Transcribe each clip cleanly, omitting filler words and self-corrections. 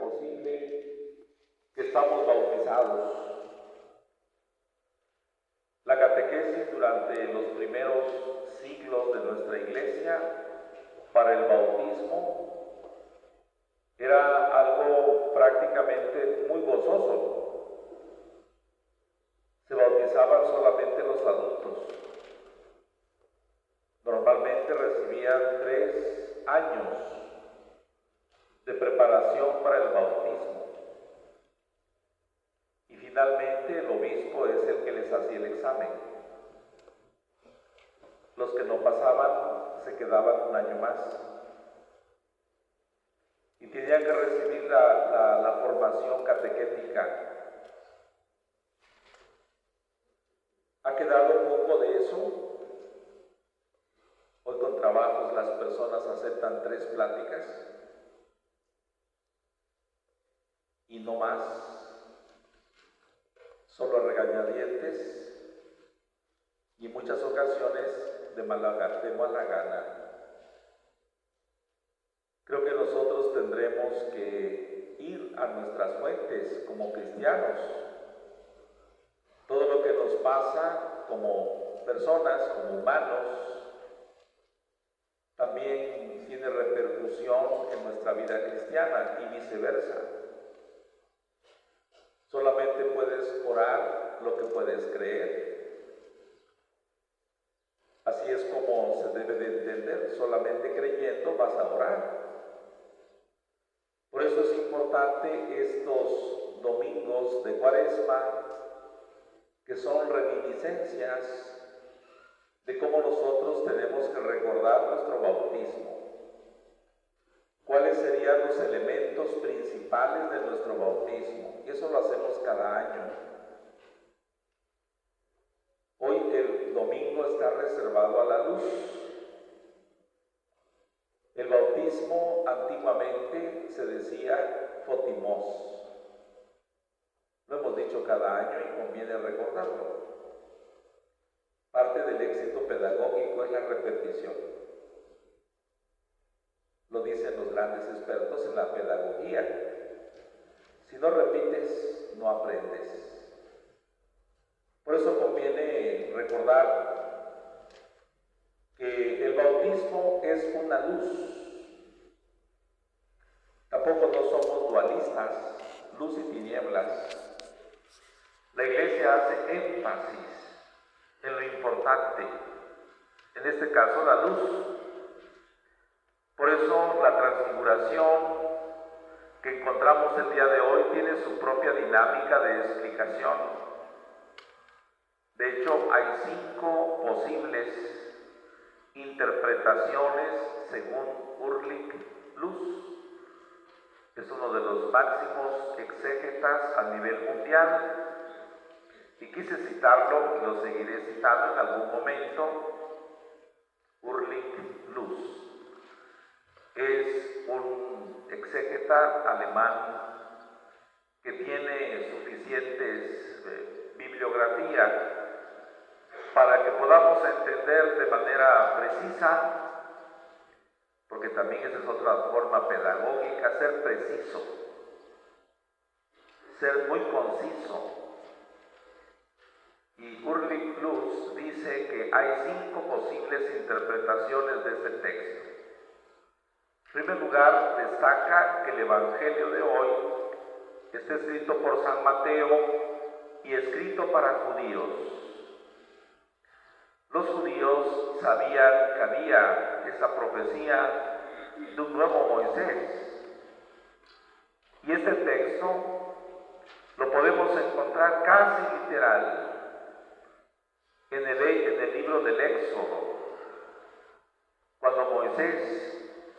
posible que estamos bautizados. La catequesis durante los primeros siglos de nuestra iglesia para el bautismo era algo prácticamente muy gozoso. Se bautizaban solamente los adultos. Normalmente recibían 3 años de preparación para el bautismo. Y finalmente el obispo es el que les hacía el examen. Los que no pasaban se quedaban 1 año más. Y tenían que recibir la formación catequética. ¿Ha quedado poco de eso? Hoy con trabajos las personas aceptan 3 pláticas y no más, solo regañadientes y en muchas ocasiones de mala gana. Creo que nosotros tendremos que ir a nuestras fuentes como cristianos. Todo lo que nos pasa como personas, como humanos, también tiene repercusión en nuestra vida cristiana y viceversa. Solamente puedes orar lo que puedes creer. Así es como se debe de entender, solamente creyendo vas a orar. Por eso es importante estos domingos de Cuaresma, que son reminiscencias de cómo nosotros tenemos que recordar nuestro bautismo. ¿Cuáles serían los elementos principales de nuestro bautismo? Y eso lo hacemos cada año. Hoy el domingo está reservado a la luz. El bautismo antiguamente se decía fotimos. Lo hemos dicho cada año y conviene recordarlo. Parte del éxito pedagógico es la repetición. Lo dicen los grandes expertos en la pedagogía. Si no repites, no aprendes. Por eso conviene recordar que el bautismo es una luz. Tampoco no somos dualistas, luz y tinieblas. La Iglesia hace énfasis en lo importante, en este caso la luz. Por eso la transfiguración que encontramos el día de hoy tiene su propia dinámica de explicación. De hecho, hay 5 posibles interpretaciones según Ulrich Luz. Es uno de los máximos exégetas a nivel mundial. Y quise citarlo y lo seguiré citando en algún momento. Ulrich Luz es un exégeta alemán que tiene suficientes bibliografía para que podamos entender de manera precisa, porque también esa es otra forma pedagógica, ser preciso, ser muy conciso. Y Ulrich Luz dice que hay 5 posibles interpretaciones de este texto. En primer lugar, destaca que el Evangelio de hoy está escrito por San Mateo y escrito para judíos. Los judíos sabían que había esa profecía de un nuevo Moisés. Y este texto lo podemos encontrar casi literal en el libro del Éxodo, cuando Moisés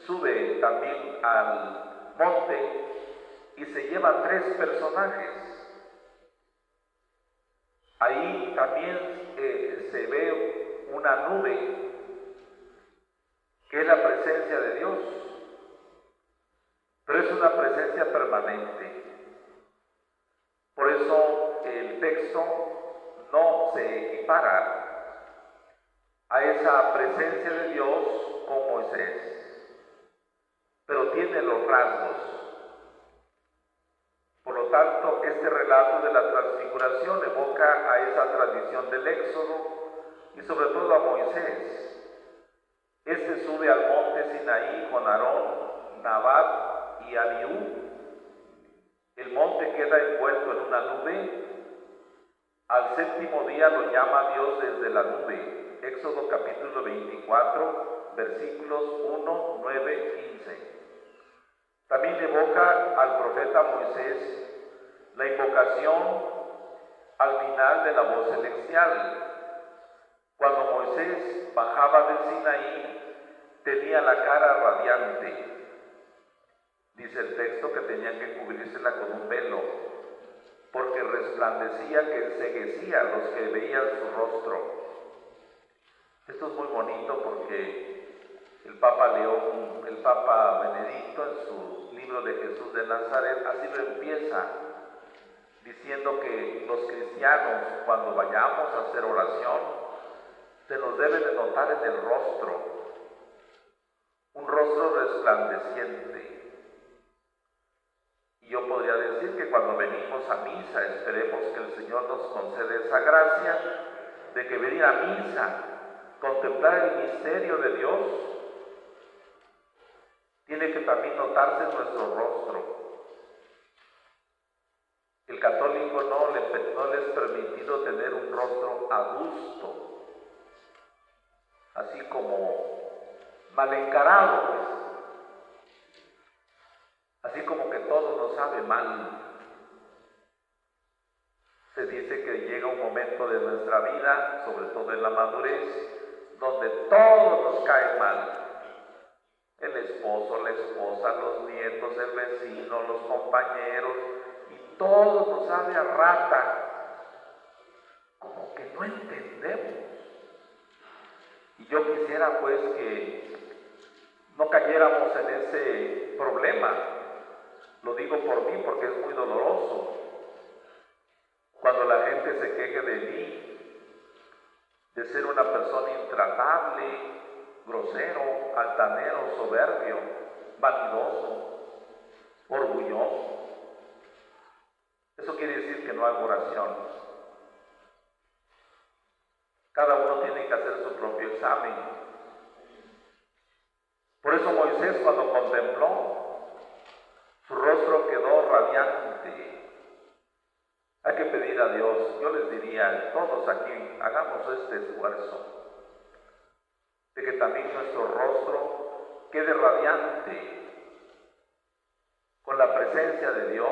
sube también al monte y se lleva 3 personajes. Ahí también se ve una nube, que es la presencia de Dios, pero es una presencia permanente. Por eso el texto no se equipara a esa presencia de Dios con Moisés, pero tiene los rasgos. lo tanto, este relato de la transfiguración evoca a esa tradición del Éxodo y sobre todo a Moisés. Este sube al monte Sinaí con Aarón, Nadab y Abiú. El monte queda envuelto en una nube. Al séptimo día lo llama Dios desde la nube. Éxodo capítulo 24, versículos 1, 9, 15. También evoca al profeta Moisés la invocación al final de la voz celestial. Cuando Moisés bajaba del Sinaí, tenía la cara radiante. Dice el texto que tenían que cubrírsela con un velo, porque resplandecía que enceguecía a los que veían su rostro. Esto es muy bonito porque el Papa Benedicto, en su libro de Jesús de Nazaret, así lo empieza, diciendo que los cristianos, cuando vayamos a hacer oración, se nos debe de notar en el rostro, un rostro resplandeciente. Y yo podría decir que cuando venimos a misa, esperemos que el Señor nos conceda esa gracia de que venir a misa, contemplar el misterio de Dios, tiene que también notarse en nuestro rostro. El católico no le es permitido tener un rostro adusto, así como mal encarado, pues. Así como que todo nos sabe mal. Se dice que llega un momento de nuestra vida, sobre todo en la madurez, donde todo nos cae mal. El esposo, la esposa, los nietos, el vecino, los compañeros, y todo nos sabe a rata. Como que no entendemos. Y yo quisiera pues que no cayéramos en ese problema. Lo digo por mí porque es muy doloroso. Cuando la gente se queje de mí, de ser una persona intratable, grosero, altanero, soberbio, vanidoso, orgulloso. Eso quiere decir que no hago oración. Cada uno tiene que hacer su propio examen. Por eso Moisés, cuando contempló, su rostro quedó radiante. Hay que pedir a Dios, yo les diría, todos aquí, hagamos este esfuerzo, de que también nuestro rostro quede radiante con la presencia de Dios.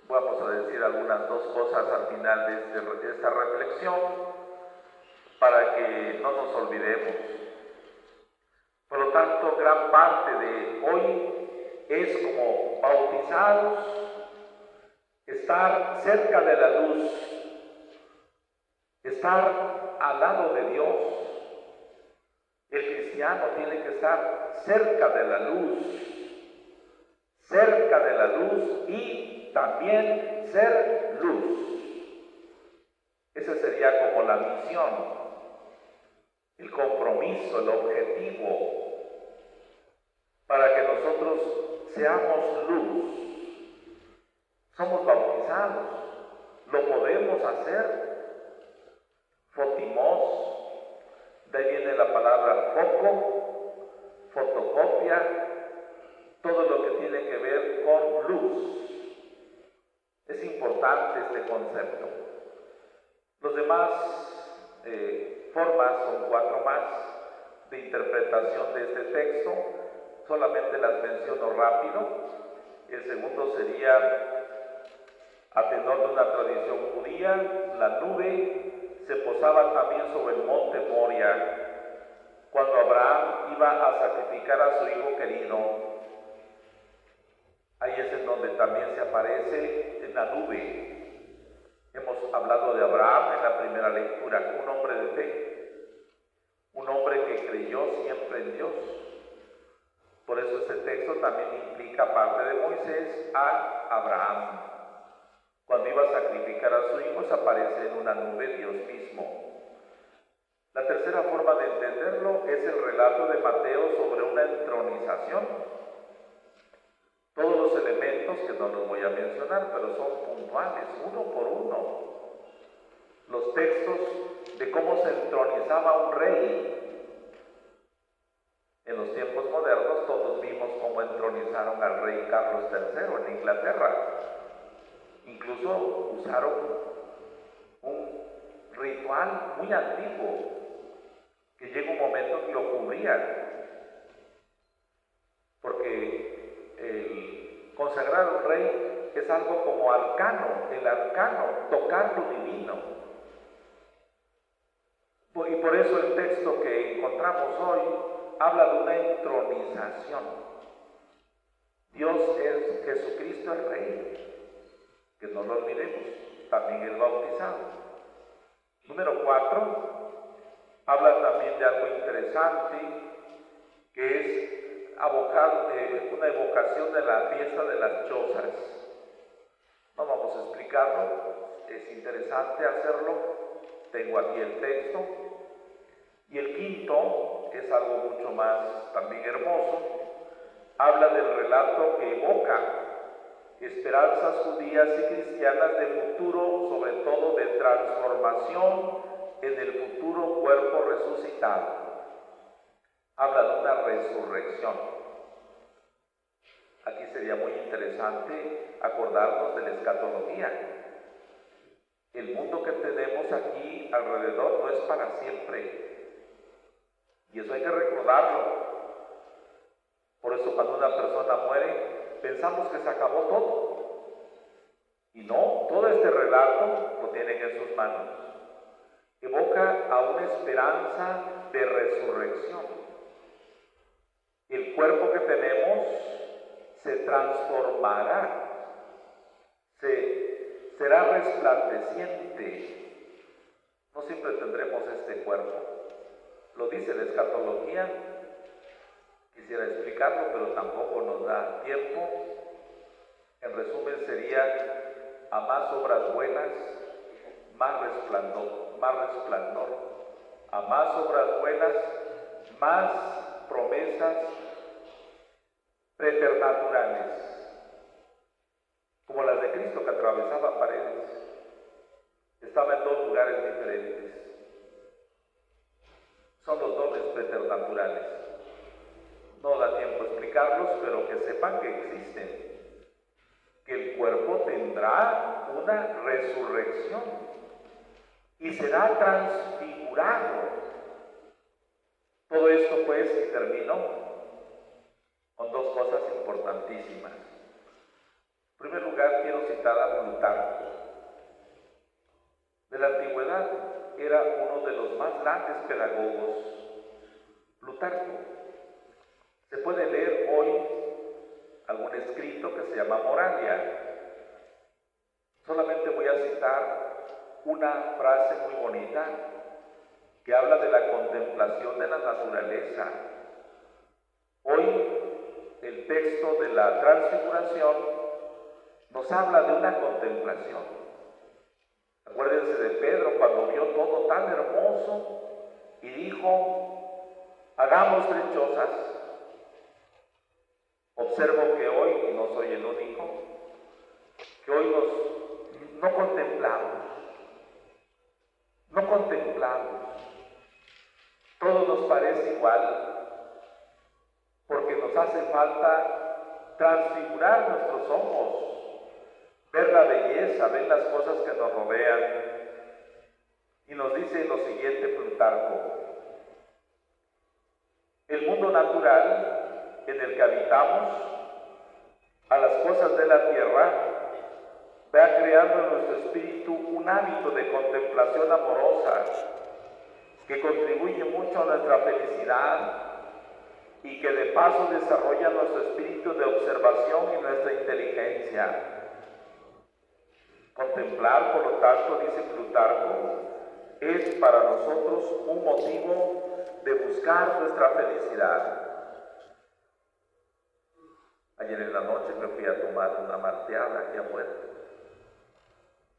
Vamos a decir algunas dos cosas al final de esta reflexión, para que no nos olvidemos. Por lo tanto, gran parte de hoy es como bautizados, estar cerca de la luz, estar al lado de Dios. El cristiano tiene que estar cerca de la luz y también ser luz. Esa sería como la misión, el compromiso, el objetivo, para que nosotros seamos luz. Somos bautizados, lo podemos hacer. Fotimos, de ahí viene la palabra foco, fotocopia, todo lo que tiene que ver con luz. Es importante este concepto. Los demás formas, son 4 más, de interpretación de este texto, solamente las menciono rápido. El segundo sería, a tenor de una tradición judía, la nube se posaba también sobre el monte Moria, cuando Abraham iba a sacrificar a su hijo querido. Ahí es en donde también se aparece en la nube. Hemos hablado de Abraham en la primera lectura, un hombre de fe, un hombre que creyó siempre en Dios. Por eso este texto también implica, aparte de Moisés, a Abraham. Cuando iba a sacrificar a su hijo, se aparece en una nube Dios mismo. La tercera forma de entenderlo es el relato de Mateo sobre una entronización. todos los elementos que no los voy a mencionar, pero son puntuales, uno por uno. Los textos de cómo se entronizaba un rey. En los tiempos modernos todos vimos cómo entronizaron al rey Carlos III en Inglaterra. Incluso usaron un ritual muy antiguo que llega un momento en que lo cubrían. Porque el consagrar a un rey es algo como arcano, el arcano, tocar lo divino. Y por eso el texto que encontramos hoy habla de una entronización. Dios es, Jesucristo es Rey, que no lo olvidemos, también el bautizado. Número 4, habla también de algo interesante, que es una evocación de la fiesta de las chozas. No vamos a explicarlo, es interesante hacerlo, tengo aquí el texto. Y el quinto es algo mucho más también hermoso, habla del relato que evoca esperanzas judías y cristianas de futuro, sobre todo de transformación en el futuro cuerpo resucitado. Habla de una resurrección. Aquí sería muy interesante acordarnos de la escatología. El mundo que tenemos aquí alrededor no es para siempre. Y eso hay que recordarlo. Por eso cuando una persona muere, pensamos que se acabó todo. Y no, todo este relato lo tienen en sus manos. Evoca a una esperanza de resurrección. El cuerpo que tenemos se transformará, será resplandeciente. No siempre tendremos este cuerpo. Lo dice la escatología, quisiera explicarlo, pero tampoco nos da tiempo. En resumen sería: a más obras buenas, más resplandor. A más obras buenas, más promesas preternaturales, como las de Cristo, que atravesaba paredes. Estaba en dos lugares diferentes. Son los dones preternaturales. No da tiempo a explicarlos, pero que sepan que existen. Que el cuerpo tendrá una resurrección y será transfigurado. Todo esto pues, y terminó con dos cosas importantísimas. En primer lugar, quiero citar a Plutarco. De la antigüedad era uno de los más grandes pedagogos, Plutarco. Se puede leer hoy algún escrito que se llama Moralia. Solamente voy a citar una frase muy bonita que habla de la contemplación de la naturaleza. Hoy el texto de la transfiguración nos habla de una contemplación. Acuérdense de Pedro cuando vio todo tan hermoso y dijo: hagamos 3 chozas. Observo que hoy, y no soy el único, que hoy no contemplamos. Todo nos parece igual, porque nos hace falta transfigurar nuestros ojos, ver la belleza, ver las cosas que nos rodean. Y nos dice lo siguiente Plutarco: el mundo natural en el que habitamos, a las cosas de la tierra, va creando en nuestro espíritu un hábito de contemplación amorosa que contribuye mucho a nuestra felicidad y que de paso desarrolla nuestro espíritu de observación y nuestra inteligencia. Contemplar, por lo tanto, dice Plutarco, es para nosotros un motivo de buscar nuestra felicidad. Ayer en la noche me fui a tomar una malteada aquí afuera.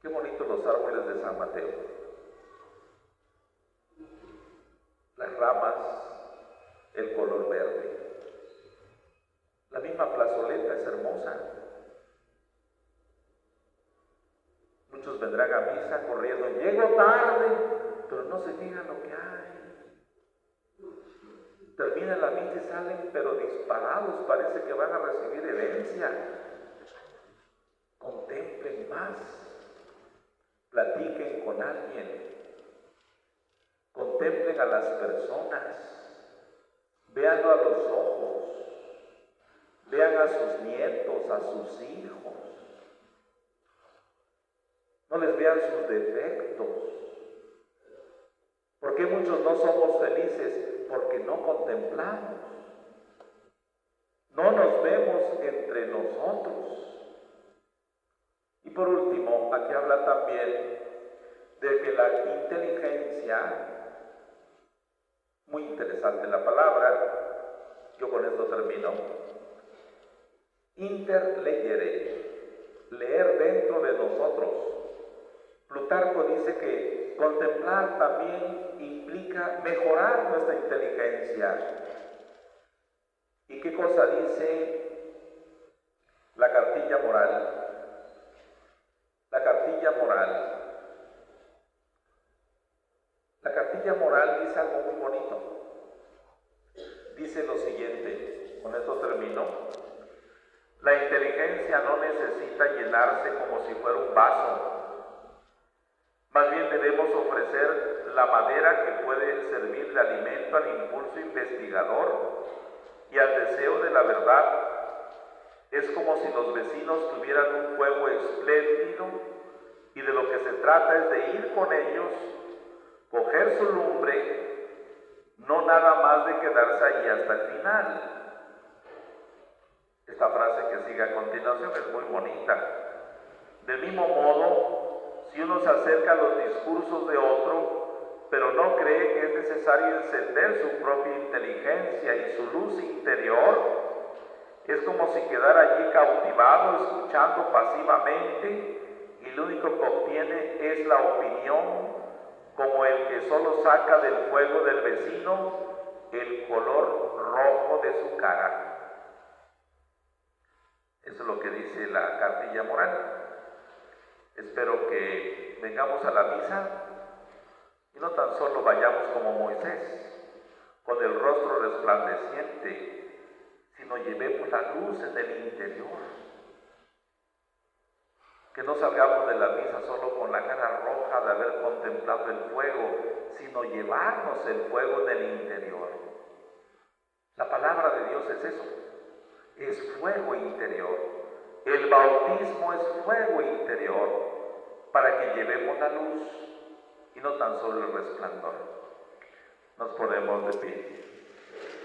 Qué bonitos los árboles de San Mateo. Las ramas, el color verde. La misma plazoleta es hermosa. vendrán a misa corriendo, llego tarde, pero no se fijan lo que hay. Termina la misa y salen pero disparados, parece que van a recibir herencia. Contemplen más, platiquen con alguien, contemplen a las personas, véanlo a los ojos, vean a sus nietos, a sus hijos. No les vean sus defectos. ¿Por qué muchos no somos felices? Porque no contemplamos. No nos vemos entre nosotros. Y por último, aquí habla también de que la inteligencia, muy interesante la palabra, yo con esto termino, interlegere, leer dentro de nosotros. Plutarco dice que contemplar también implica mejorar nuestra inteligencia. ¿Y qué cosa dice la cartilla moral? La cartilla moral. La cartilla moral dice algo muy bonito. Dice lo siguiente, con esto termino. La inteligencia no necesita llenarse como si fuera un vaso. Más bien debemos ofrecer la madera que puede servir de alimento al impulso investigador y al deseo de la verdad. Es como si los vecinos tuvieran un fuego espléndido y de lo que se trata es de ir con ellos, coger su lumbre, no nada más de quedarse allí hasta el final. Esta frase que sigue a continuación es muy bonita. Del mismo modo, si uno se acerca a los discursos de otro, pero no cree que es necesario encender su propia inteligencia y su luz interior, es como si quedara allí cautivado, escuchando pasivamente, y lo único que obtiene es la opinión, como el que solo saca del fuego del vecino el color rojo de su cara. Eso es lo que dice la cartilla moral. Espero que vengamos a la misa y no tan solo vayamos como Moisés, con el rostro resplandeciente, sino llevemos la luz en el interior. Que no salgamos de la misa solo con la cara roja de haber contemplado el fuego, sino llevarnos el fuego en el interior. La palabra de Dios es eso, es fuego interior. El bautismo es fuego interior para que llevemos la luz y no tan solo el resplandor. Nos ponemos de pie.